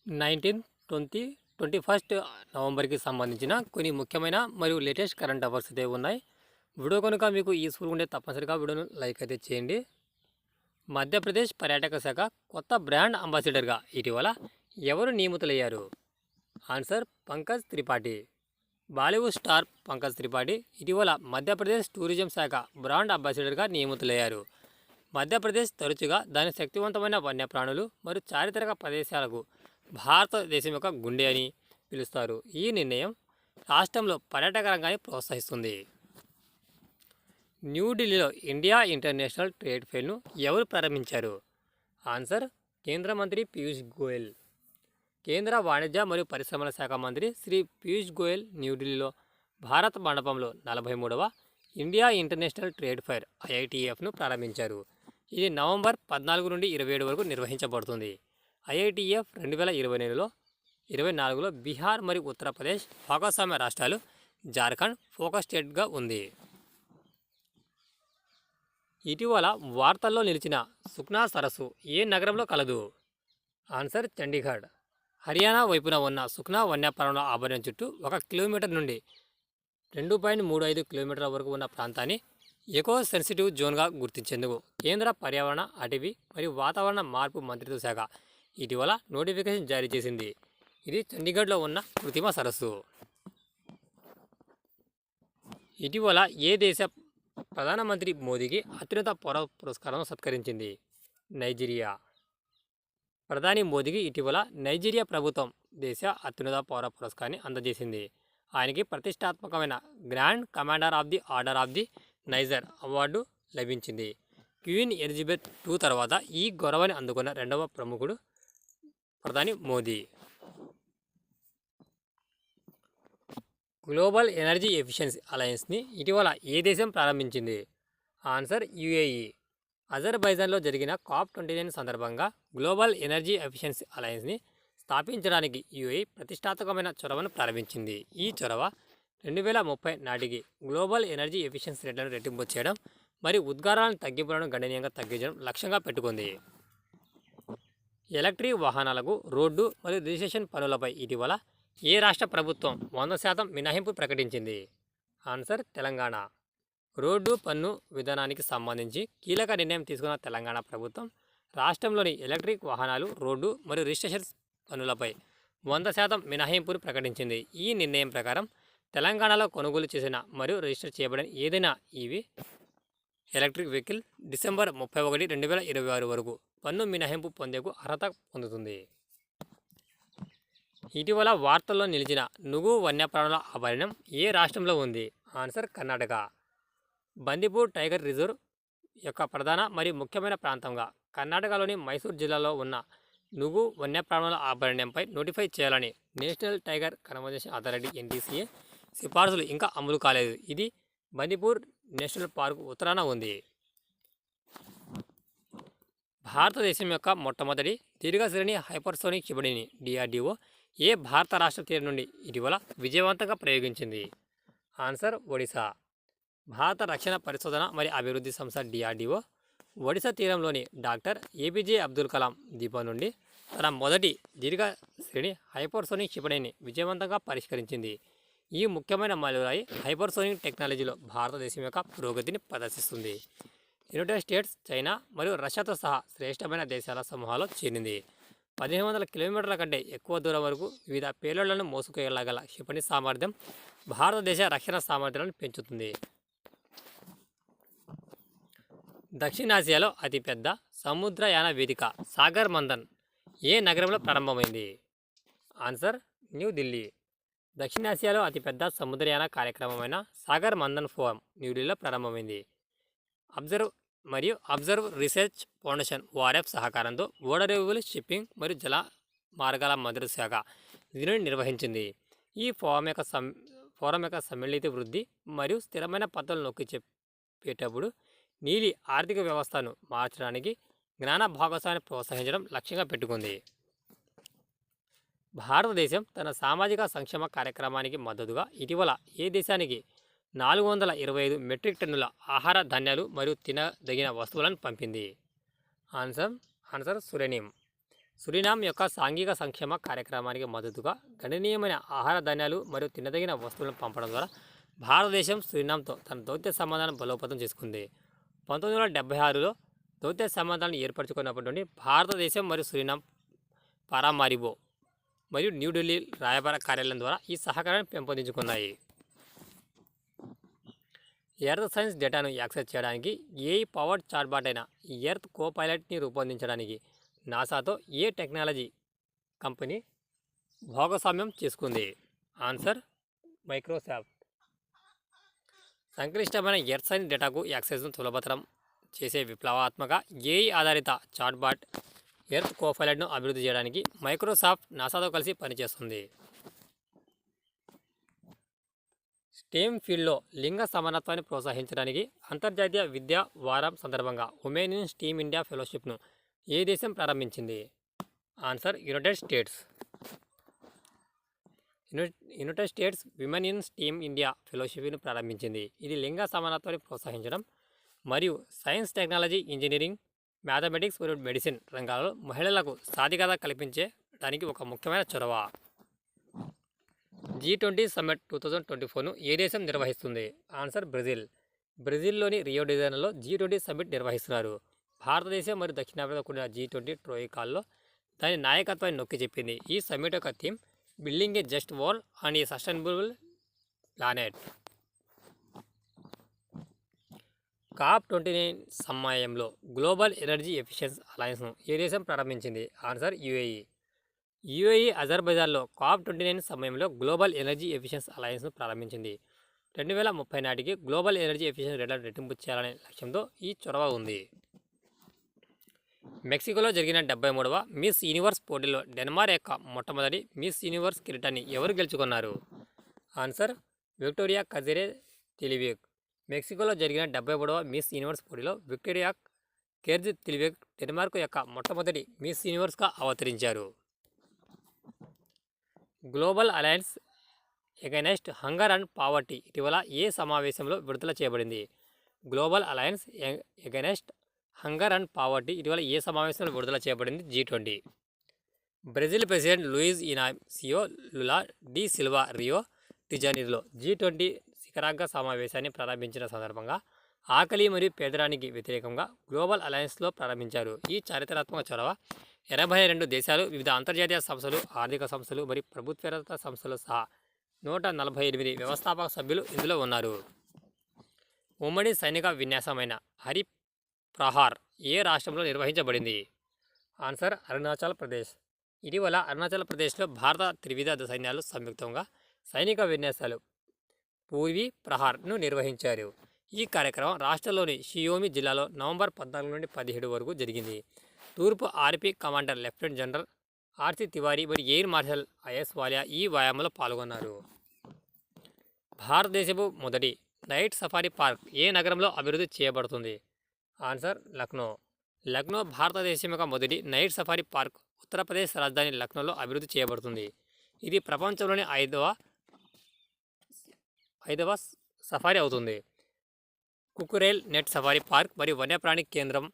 21 నవంబర్కి సంబంధించిన కొన్ని ముఖ్యమైన మరియు లేటెస్ట్ కరెంట్ అఫైర్స్ అయితే ఉన్నాయి. వీడియో కనుక మీకు యూస్ఫుల్ ఉంటే తప్పనిసరిగా వీడియోను లైక్ అయితే చేయండి. మధ్యప్రదేశ్ పర్యాటక శాఖ కొత్త బ్రాండ్ అంబాసిడర్గా ఇటీవల ఎవరు నియమితులయ్యారు? ఆన్సర్ పంకజ్ త్రిపాఠి. బాలీవుడ్ స్టార్ పంకజ్ త్రిపాఠి ఇటీవల మధ్యప్రదేశ్ టూరిజం శాఖ బ్రాండ్ అంబాసిడర్గా నియమితులయ్యారు. మధ్యప్రదేశ్ తరచుగా దాని శక్తివంతమైన వన్యప్రాణులు మరియు చారిత్రక ప్రదేశాలకు భారతదేశం యొక్క గుండె అని పిలుస్తారు. ఈ నిర్ణయం రాష్ట్రంలో పర్యాటక రంగాన్ని ప్రోత్సహిస్తుంది. న్యూఢిల్లీలో ఇండియా ఇంటర్నేషనల్ ట్రేడ్ ఫెయిర్ను ఎవరు ప్రారంభించారు? ఆన్సర్ కేంద్ర మంత్రి పీయూష్ గోయల్. కేంద్ర వాణిజ్య మరియు పరిశ్రమల శాఖ మంత్రి శ్రీ పీయూష్ గోయల్ న్యూఢిల్లీలో భారత్ మండపంలో 43వ ఇండియా ఇంటర్నేషనల్ ట్రేడ్ ఫెయిర్ IITF-ను ప్రారంభించారు. ఇది నవంబర్ 14 నుండి 27 వరకు నిర్వహించబడుతుంది. IITF 2024లో బీహార్ మరియు ఉత్తరప్రదేశ్ భాగస్వామ్య రాష్ట్రాలు, జార్ఖండ్ ఫోకస్ స్టేట్గా ఉంది. ఇటీవల వార్తల్లో నిలిచిన సుఖ్నా సరస్సు ఏ నగరంలో కలదు? ఆన్సర్ చండీగఢ్. హర్యానా వైపున ఉన్న సుఖ్నా వన్యప్రాణుల ఆభరణం చుట్టూ 1 కిలోమీటర్ నుండి 2.35 కిలోమీటర్ల వరకు ఉన్న ప్రాంతాన్ని ఎకో సెన్సిటివ్ జోన్గా గుర్తించేందుకు కేంద్ర పర్యావరణ, అటవీ మరియు వాతావరణ మార్పు మంత్రిత్వ శాఖ ఇటీవల నోటిఫికేషన్ జారీ చేసింది. ఇది చండీగఢ్లో ఉన్న కృత్రిమ సరస్సు. ఇటీవల ఏ దేశ ప్రధానమంత్రి మోదీకి అత్యున్నత పౌర పురస్కారం సత్కరించింది? నైజీరియా. ప్రధాని మోదీకి ఇటీవల నైజీరియా ప్రభుత్వం దేశ అత్యున్నత పౌర పురస్కారాన్ని అందజేసింది. ఆయనకి ప్రతిష్టాత్మకమైన grand commander of the order of the niger award లభించింది. క్వీన్ ఎలిజబెత్ II తర్వాత ఈ గౌరవాన్ని అందుకున్న రెండవ ప్రముఖుడు ప్రధాని మోదీ. గ్లోబల్ ఎనర్జీ ఎఫిషియన్సీ అలయన్స్ని ఇటీవల ఏ దేశం ప్రారంభించింది? Answer UAE. అజర్బైజాన్లో జరిగిన COP29 సందర్భంగా గ్లోబల్ ఎనర్జీ ఎఫిషియన్సీ అలయన్స్ని స్థాపించడానికి UAE ప్రతిష్టాత్మకమైన చొరవను ప్రారంభించింది. ఈ చొరవ 2030 నాటికి గ్లోబల్ ఎనర్జీ ఎఫిషియన్సీ రేట్లను రెట్టింపు చేయడం మరియు ఉద్గారాలను తగ్గింపులను గణనీయంగా తగ్గించడం లక్ష్యంగా పెట్టుకుంది. ఎలక్ట్రిక్ వాహనాలకు రోడ్డు మరియు రిజిస్ట్రేషన్ పన్నులపై ఇటీవల ఏ రాష్ట్ర ప్రభుత్వం 100% మినహాయింపు ప్రకటించింది? ఆన్సర్ తెలంగాణ. రోడ్డు పన్ను విధానానికి సంబంధించి కీలక నిర్ణయం తీసుకున్న తెలంగాణ ప్రభుత్వం రాష్ట్రంలోని ఎలక్ట్రిక్ వాహనాలు, రోడ్డు మరియు రిజిస్ట్రేషన్ పన్నులపై 100% మినహాయింపును ప్రకటించింది. ఈ నిర్ణయం ప్రకారం తెలంగాణలో కొనుగోలు చేసిన మరియు రిజిస్టర్ చేయబడిన ఏదైనా ఎలక్ట్రిక్ వెహికల్ డిసెంబర్ 31, 2026 వరకు పన్ను మినహాయింపు పొందేకు అర్హత పొందుతుంది. ఇటీవల వార్తల్లో నిలిచిన నుగు వన్యప్రాణుల అభయారణ్యం ఏ రాష్ట్రంలో ఉంది? Answer Karnataka. Bandipur tiger reserve యొక్క ప్రధాన మరియు ముఖ్యమైన ప్రాంతంగా కర్ణాటకలోని మైసూర్ జిల్లాలో ఉన్న నుగు వన్యప్రాణుల అభయారణ్యంపై నోటిఫై చేయాలని national tiger conservation authority NTCA సిఫార్సులు ఇంకా అమలు కాలేదు. ఇది బందిపూర్ నేషనల్ పార్క్ ఉత్తరాన ఉంది. భారతదేశం యొక్క మొట్టమొదటి దీర్ఘశ్రేణి హైపర్సోనిక్ క్షిపణిని DRDO ఏ భారత రాష్ట్ర తీరం నుండి ఇటీవల విజయవంతంగా ప్రయోగించింది? ఆన్సర్ ఒడిశా. భారత రక్షణ పరిశోధన మరియు అభివృద్ధి సంస్థ DRDO ఒడిశా తీరంలోని డాక్టర్ APJ అబ్దుల్ కలాం ద్వీపం నుండి తన మొదటి దీర్ఘశ్రేణి హైపర్సోనిక్ క్షిపణిని విజయవంతంగా పరిష్కరించింది. ఈ ముఖ్యమైన మైలురాయి హైపర్సోనిక్ టెక్నాలజీలో భారతదేశం యొక్క పురోగతిని ప్రదర్శిస్తుంది. యునైటెడ్ స్టేట్స్, చైనా మరియు రష్యాతో సహా శ్రేష్టమైన దేశాల సమూహాల్లో చేరింది. 1500 కిలోమీటర్ల కంటే ఎక్కువ దూరం వరకు వివిధ పేలోడ్లను మోసుకెళ్లగల క్షిపణి సామర్థ్యం భారతదేశ రక్షణ సామర్థ్యాలను పెంచుతుంది. దక్షిణాసియాలో అతిపెద్ద సముద్రయాన వేదిక సాగర్ మంథన్ ఏ నగరంలో ప్రారంభమైంది? ఆన్సర్ న్యూఢిల్లీ. దక్షిణాసియాలో అతిపెద్ద సముద్రయాన కార్యక్రమమైన సాగర్ మంథన్ ఫోరం న్యూఢిల్లీలో ప్రారంభమైంది. అబ్జర్వ్ రీసెర్చ్ ఫౌండేషన్ ORF సహకారంతో ఓడరేవులు, షిప్పింగ్ మరియు జల మార్గాల మంత్రిత్వ శాఖ దీనిని నిర్వహించింది. ఈ ఫోరం యొక్క సమ్మిళిత వృద్ధి మరియు స్థిరమైన పద్ధతులు నొక్కి చెప్పేటప్పుడు నీలి ఆర్థిక వ్యవస్థను మార్చడానికి జ్ఞాన భాగస్వామ్యాన్ని ప్రోత్సహించడం లక్ష్యంగా పెట్టుకుంది. భారతదేశం తన సామాజిక సంక్షేమ కార్యక్రమానికి మద్దతుగా ఇటీవల ఏ దేశానికి 425 మెట్రిక్ టన్నుల ఆహార ధాన్యాలు మరియు తినదగిన వస్తువులను పంపింది? ఆన్సర్ సురెనిమ్. సురినామ్ యొక్క సాంఘిక సంక్షేమ కార్యక్రమానికి మద్దతుగా గణనీయమైన ఆహార ధాన్యాలు మరియు తినదగిన వస్తువులను పంపడం ద్వారా భారతదేశం సురినామ్తో తన దౌత్య సంబంధాలను బలోపేతం చేసుకుంది. 1976లో దౌత్య సంబంధాలను ఏర్పరచుకున్నప్పటి నుండి భారతదేశం మరియు సురినామ్ పారామారిబో మరియు న్యూఢిల్లీ రాయబార కార్యాలయం ద్వారా ఈ సహకారాన్ని పెంపొందించుకున్నాయి. ఎర్త్ సైన్స్ డేటాను యాక్సెస్ చేయడానికి ఏఐ పవర్డ్ చాట్బాట్ అయిన ఎర్త్ కోపైలట్ని రూపొందించడానికి నాసాతో ఏ టెక్నాలజీ కంపెనీ భాగస్వామ్యం చేసుకుంది? Answer Microsoft. సంక్లిష్టమైన ఎర్త్ సైన్స్ డేటాకు యాక్సెస్ను సులభతరం చేసే విప్లవాత్మక ఏఐ ఆధారిత చాట్బాట్ ఎర్త్ కోపైలట్ను అభివృద్ధి చేయడానికి మైక్రోసాఫ్ట్ నాసాతో కలిసి పనిచేస్తుంది. స్టెమ్ ఫీల్డ్లో లింగ సమానత్వాన్ని ప్రోత్సహించడానికి అంతర్జాతీయ విద్యా వారం సందర్భంగా ఉమెన్ ఇన్ స్టీమ్ ఇండియా ఫెలోషిప్ను ఏ దేశం ప్రారంభించింది? Answer United States. United States women in STEAM India ఫెలోషిప్ను ప్రారంభించింది. ఇది లింగ సమానత్వాన్ని ప్రోత్సహించడం మరియు సైన్స్, టెక్నాలజీ, ఇంజనీరింగ్, మ్యాథమెటిక్స్ మరియు మెడిసిన్ రంగాలలో మహిళలకు సాధికారత కల్పించడానికి ఒక ముఖ్యమైన చొరవ. G20 సమ్మిట్ 2024ను ఏ దేశం నిర్వహిస్తుంది? Answer Brazil. బ్రెజిల్లోని రియో డి జనీరోలో G20 సమ్మిట్ నిర్వహిస్తున్నారు. భారతదేశం మరియు దక్షిణాఫ్రికా కూడిన G20 ట్రోయికాల్లో దాని నాయకత్వాన్ని నొక్కి చెప్పింది. ఈ సమ్మిట్ యొక్క theme building A just world and A sustainable planet. COP29 సమయంలో గ్లోబల్ ఎనర్జీ ఎఫిషియన్సీ అలయన్స్ను ఏ దేశం ప్రారంభించింది? Answer UAE. యుఏఈ అజర్బైజాన్లో COP29 సమయంలో గ్లోబల్ ఎనర్జీ ఎఫిషియన్సీ అలయన్స్ను ప్రారంభించింది. 2030 నాటికి గ్లోబల్ ఎనర్జీ ఎఫిషియన్సీ రేట్లను రెట్టింపు చేయాలనే లక్ష్యంతో ఈ చొరవ ఉంది. మెక్సికోలో జరిగిన 73వ మిస్ యూనివర్స్ పోటీలో డెన్మార్క్ యొక్క మొట్టమొదటి మిస్ యూనివర్స్ కిరీటాన్ని ఎవరు గెలుచుకున్నారు? Answer Victoria కజెరే Theilvig. మెక్సికోలో జరిగిన 73వ మిస్ యూనివర్స్ పోటీలో విక్టోరియా కెర్జ్ తిలివేక్ డెన్మార్క్ యొక్క మొట్టమొదటి మిస్ యూనివర్స్గా అవతరించారు. Global alliance against hunger and poverty ఇటీవల ఏ సమావేశంలో విడుదల చేయబడింది? Global alliance against hunger and poverty ఇటీవల ఏ సమావేశంలో విడుదల చేయబడింది? G20. Brazil president Luiz Inacio Lula da Silva Rio de జనీరోలో G20 శిఖరాగ్ర సమావేశాన్ని ప్రారంభించిన సందర్భంగా ఆకలి మరియు పేదరానికి వ్యతిరేకంగా గ్లోబల్ అలయన్స్లో ప్రారంభించారు. ఈ చారిత్రాత్మక చొరవ 82 దేశాలు, వివిధ అంతర్జాతీయ సంస్థలు, ఆర్థిక సంస్థలు మరియు ప్రభుత్వేతర సంస్థలు సహా 148 వ్యవస్థాపక సభ్యులు ఇందులో ఉన్నారు. ఉమ్మడి సైనిక విన్యాసమైన హరి ప్రహార్ ఏ రాష్ట్రంలో నిర్వహించబడింది? ఆన్సర్ అరుణాచల్ ప్రదేశ్. ఇటీవల అరుణాచల్ ప్రదేశ్లో భారత త్రివిధ సైన్యాలు సంయుక్తంగా సైనిక విన్యాసాలు పూర్వీ ప్రహార్ను నిర్వహించారు. ఈ కార్యక్రమం రాష్ట్రంలోని షియోమి జిల్లాలో నవంబర్ 14 నుండి 17 వరకు జరిగింది. తూర్పు RP commander lieutenant general RC Tiwari మరియు ఎయిర్ మార్షల్ ఐఎస్ వాలియా ఈ వ్యాయామంలో పాల్గొన్నారు. భారతదేశపు మొదటి నైట్ సఫారీ పార్క్ ఏ నగరంలో అభివృద్ధి చేయబడుతుంది? ఆన్సర్ లక్నో. లక్నో భారతదేశం యొక్క మొదటి నైట్ సఫారీ పార్క్ ఉత్తరప్రదేశ్ రాజధాని లక్నోలో అభివృద్ధి చేయబడుతుంది. ఇది ప్రపంచంలోని ఐదవ సఫారీ అవుతుంది. కుకురేల్ నెట్ సఫారీ పార్క్ మరియు వన్యప్రాణి కేంద్రం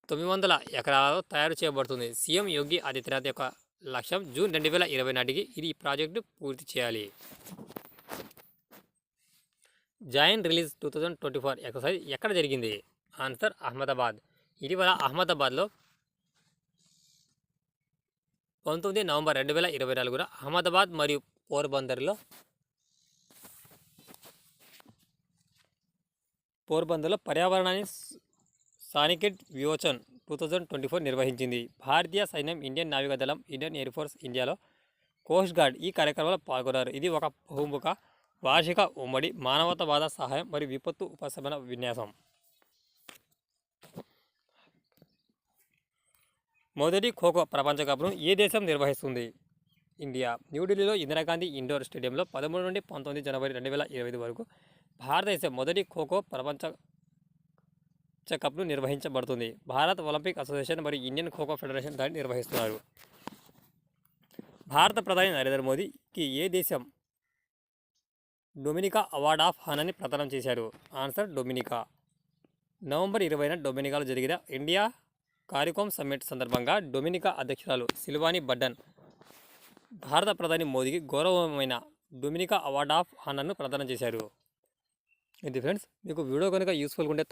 900 ఎకరాలలో తయారు చేయబడుతుంది. సీఎం యోగి ఆదిత్యనాథ్ యొక్క లక్ష్యం జూన్ 2020 నాటికి ఈ ప్రాజెక్టు పూర్తి చేయాలి. జాయింట్ రిలీజ్ 2024 ఎక్సర్సైజ్ ఎక్కడ జరిగింది? ఆన్సర్ అహ్మదాబాద్. ఇటీవల అహ్మదాబాద్లో 19 నవంబర్ 2024 అహ్మదాబాద్ మరియు పోర్బందర్లో పర్యావరణాన్ని సానికెట్ విమోచన్ 2024 నిర్వహించింది. భారతీయ సైన్యం, ఇండియన్ నావికాదళం, ఇండియన్ ఎయిర్ ఫోర్స్, ఇండియాలో కోస్ట్ గార్డ్ ఈ కార్యక్రమంలో పాల్గొన్నారు. ఇది ఒక బహుముఖ వార్షిక ఉమ్మడి మానవతావాద సహాయం మరియు విపత్తు ఉపశమన విన్యాసం. మొదటి ఖోఖో ప్రపంచ కప్ను ఏ దేశం నిర్వహిస్తుంది? ఇండియా. న్యూఢిల్లీలో ఇందిరాగాంధీ ఇండోర్ స్టేడియంలో 13 నుండి 19 జనవరి 2025 వరకు భారతదేశం మొదటి ఖోఖో ప్రపంచ కప్ను నిర్వహించబడుతుంది. భారత ఒలింపిక్ అసోసియేషన్ మరియు ఇండియన్ ఖోఖో ఫెడరేషన్ దాన్ని నిర్వహిస్తున్నారు. భారత ప్రధాని నరేంద్ర మోదీకి ఏ దేశం డొమినికా అవార్డ్ ఆఫ్ హానర్ని ప్రదానం చేశారు? Answer Dominica. నవంబర్ 20న డొమినికాలో జరిగిన ఇండియా కారికోమ్ సమ్మిట్ సందర్భంగా డొమినికా అధ్యక్షురాలు సిల్వానీ బడ్డన్ భారత ప్రధాని మోదీకి గౌరవమైన డొమినికా అవార్డ్ ఆఫ్ హానర్ను ప్రదానం చేశారు. ఇది ఫ్రెండ్స్, మీకు వీడియో కనుక యూస్ఫుల్గా ఉంటే